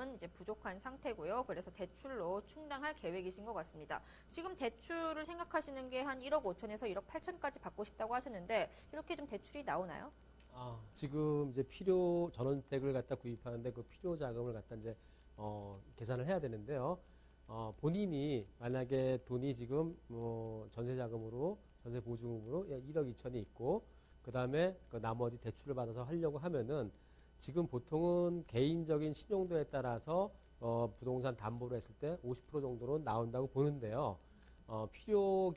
자금은 이제 부족한 상태고요. 그래서 대출로 충당할 계획이신 것 같습니다. 지금 대출을 생각하시는 게 한 1억 5천에서 1억 8천까지 받고 싶다고 하셨는데 이렇게 좀 대출이 나오나요? 지금 이제 전원주택을 갖다 구입하는데 그 필요 자금을 갖다 이제, 계산을 해야 되는데요. 본인이 만약에 돈이 지금, 전세 자금으로, 전세 보증금으로 1억 2천이 있고, 그 다음에 그 나머지 대출을 받아서 하려고 하면은 지금 보통은 개인적인 신용도에 따라서, 부동산 담보로 했을 때 50% 정도로 나온다고 보는데요. 필요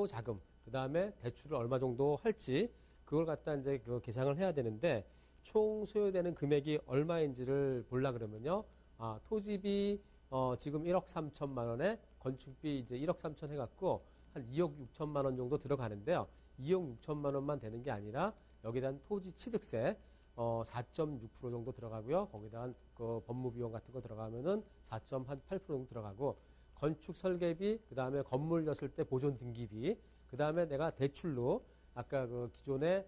자금, 그 다음에 대출을 얼마 정도 할지, 그걸 갖다 이제 그 계상을 해야 되는데, 총 소요되는 금액이 얼마인지를 보려 그러면요. 토지비, 지금 1억 3천만 원에 건축비 이제 1억 3천 해갖고 한 2억 6천만 원 정도 들어가는데요. 2억 6천만 원만 되는 게 아니라 여기에 대한 토지 취득세, 4.6% 정도 들어가고요. 거기다 그 법무비용 같은 거 들어가면은 4.8% 정도 들어가고, 건축 설계비, 그 다음에 건물 였을 때 보존 등기비, 그 다음에 내가 대출로 아까 그 기존에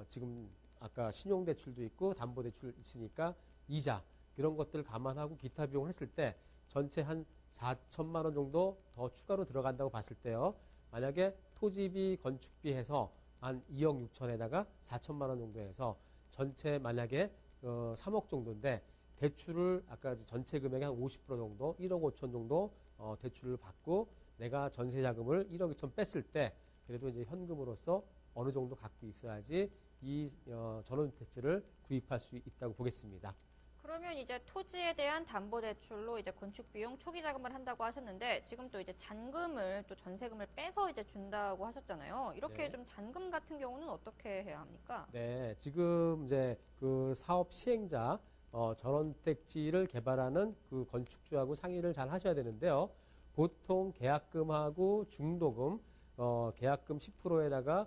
지금 아까 신용대출도 있고 담보대출 있으니까 이자 이런 것들 감안하고 기타 비용을 했을 때 전체 한 4천만 원 정도 더 추가로 들어간다고 봤을 때요. 만약에 토지비, 건축비 해서 한 2억 6천에다가 4천만 원 정도 해서 전체 만약에 3억 정도인데, 대출을 아까 전체 금액의 한 50% 정도 1억 5천 정도 대출을 받고 내가 전세 자금을 1억 2천 뺐을 때 그래도 이제 현금으로서 어느 정도 갖고 있어야지 이 전원주택지를 구입할 수 있다고 보겠습니다. 그러면 이제 토지에 대한 담보대출로 이제 건축비용 초기 자금을 한다고 하셨는데 지금 또 이제 잔금을 또 전세금을 빼서 이제 준다고 하셨잖아요. 이렇게 네. 좀 잔금 같은 경우는 어떻게 해야 합니까? 네, 지금 이제 그 사업 시행자 전원주택지를 개발하는 그 건축주하고 상의를 잘 하셔야 되는데요. 보통 계약금하고 중도금, 계약금 10%에다가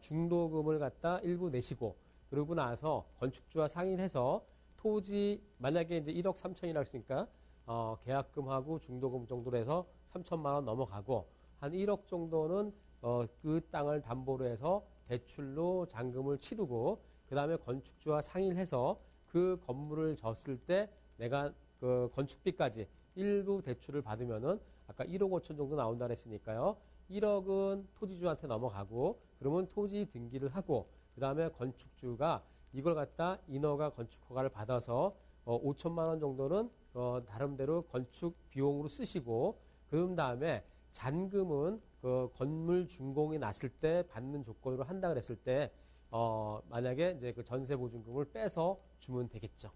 중도금을 갖다 일부 내시고, 그러고 나서 건축주와 상의를 해서 토지 만약에 이제 1억 3천이라고 했으니까 계약금하고 중도금 정도로 해서 3천만 원 넘어가고, 한 1억 정도는 그 땅을 담보로 해서 대출로 잔금을 치르고, 그 다음에 건축주와 상의를 해서 그 건물을 졌을 때 내가 그 건축비까지 일부 대출을 받으면은 아까 1억 5천 정도 나온다 그랬으니까요. 1억은 토지주한테 넘어가고, 그러면 토지 등기를 하고, 그 다음에 건축주가 이걸 갖다 인허가 건축 허가를 받아서 5천만 원 정도는 나름대로 건축 비용으로 쓰시고, 그런 다음에 잔금은 그 건물 준공이 났을 때 받는 조건으로 한다 그랬을 때 만약에 이제 그 전세 보증금을 빼서 주면 되겠죠.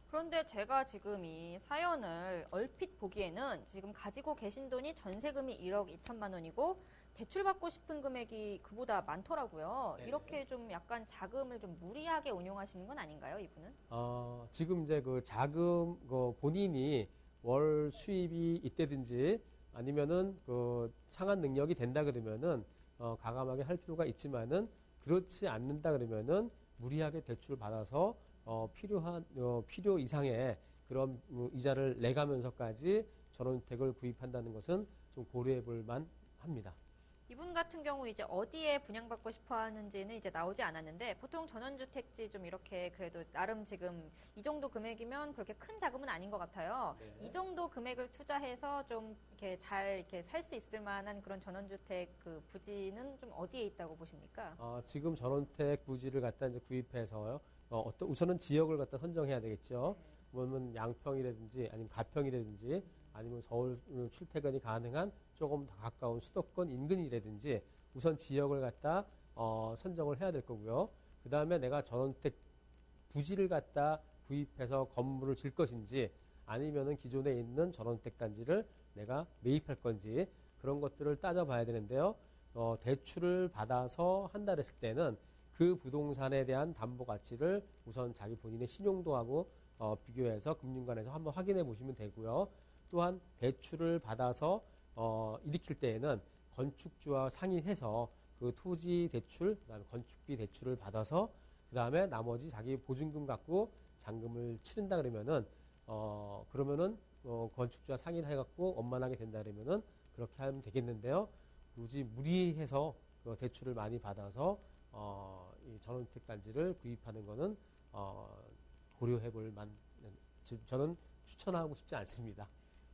그런데 제가 지금 이 사연을 얼핏 보기에는 지금 가지고 계신 돈이 전세금이 1억 2천만 원이고 대출받고 싶은 금액이 그보다 많더라고요. 네. 이렇게 좀 약간 자금을 좀 무리하게 운용하시는 건 아닌가요, 이분은? 지금 이제 그 자금, 그 본인이 월 수입이 있다든지 아니면은 그 상한 능력이 된다 그러면은 가감하게 할 필요가 있지만은 그렇지 않는다 그러면은 무리하게 대출 받아서 필요 이상의 그런 이자를 내가면서까지 전원주택을 구입한다는 것은 좀 고려해 볼 만 합니다. 이분 같은 경우 이제 어디에 분양받고 싶어 하는지는 이제 나오지 않았는데 보통 전원주택지 좀 이렇게 그래도 나름 지금 이 정도 금액이면 그렇게 큰 자금은 아닌 것 같아요. 네. 이 정도 금액을 투자해서 좀 이렇게 잘 이렇게 살 수 있을 만한 그런 전원주택 그 부지는 좀 어디에 있다고 보십니까? 지금 전원주택 부지를 갖다 이제 구입해서요. 우선은 지역을 갖다 선정해야 되겠죠. 그러면 양평이라든지 아니면 가평이라든지 아니면 서울 출퇴근이 가능한 조금 더 가까운 수도권 인근이라든지 우선 지역을 갖다 선정을 해야 될 거고요. 그 다음에 내가 전원주택 부지를 갖다 구입해서 건물을 질 것인지 아니면은 기존에 있는 전원주택 단지를 내가 매입할 건지 그런 것들을 따져봐야 되는데요. 대출을 받아서 한다 했을 때는 그 부동산에 대한 담보 가치를 우선 자기 본인의 신용도하고 비교해서 금융관에서 한번 확인해 보시면 되고요. 또한 대출을 받아서 일으킬 때에는 건축주와 상의해서 그 토지 대출, 그다음에 건축비 대출을 받아서 그다음에 나머지 자기 보증금 갖고 잔금을 치른다 그러면은 건축주와 상의를 해갖고 원만하게 된다 그러면은 그렇게 하면 되겠는데요. 굳이 무리해서 그 대출을 많이 받아서 이 전원주택 단지를 구입하는 거는 고려해 볼 만. 저는 추천하고 싶지 않습니다.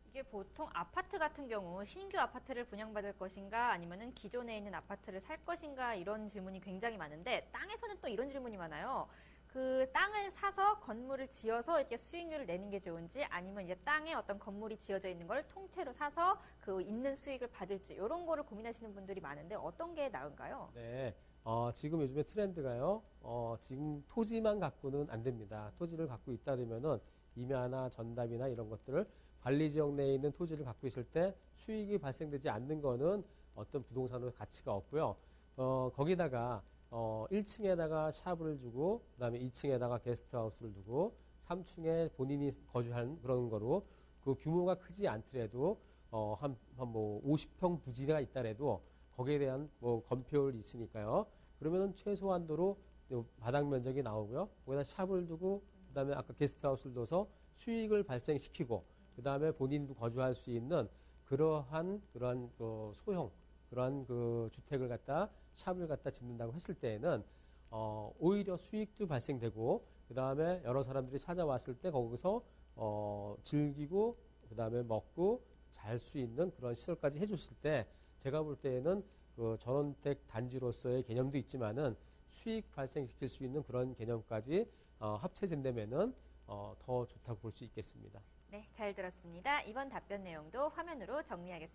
이게 보통 아파트 같은 경우 신규 아파트를 분양받을 것인가 아니면은 기존에 있는 아파트를 살 것인가 이런 질문이 굉장히 많은데 땅에서는 또 이런 질문이 많아요. 그 땅을 사서 건물을 지어서 이렇게 수익률을 내는 게 좋은지 아니면 이제 땅에 어떤 건물이 지어져 있는 걸 통째로 사서 그 있는 수익을 받을지 이런 거를 고민하시는 분들이 많은데 어떤 게 나은가요? 네. 지금 요즘에 트렌드가요. 지금 토지만 갖고는 안 됩니다. 토지를 갖고 있다 그러면은 임야나 전담이나 이런 것들을 관리 지역 내에 있는 토지를 갖고 있을 때 수익이 발생되지 않는 거는 어떤 부동산으로 가치가 없고요. 거기다가 1층에다가 샵을 주고 그다음에 2층에다가 게스트하우스를 두고 3층에 본인이 거주한 그런 거로 그 규모가 크지 않더라도 뭐 50평 부지가 있다래도 거기에 대한 뭐 건폐율이 있으니까요. 그러면은 최소한도로 바닥 면적이 나오고요. 거기다 샵을 두고 그다음에 아까 게스트하우스를 둬서 수익을 발생시키고 그다음에 본인도 거주할 수 있는 그러한 그 소형 그러한 그 주택을 갖다 샵을 갖다 짓는다고 했을 때에는 오히려 수익도 발생되고 그다음에 여러 사람들이 찾아왔을 때 거기서 즐기고 그다음에 먹고 잘 수 있는 그런 시설까지 해줬을 때 제가 볼 때에는 그 전원주택 단지로서의 개념도 있지만은 수익 발생시킬 수 있는 그런 개념까지 합체된다면은 더 좋다고 볼 수 있겠습니다. 네, 잘 들었습니다. 이번 답변 내용도 화면으로 정리하겠습니다.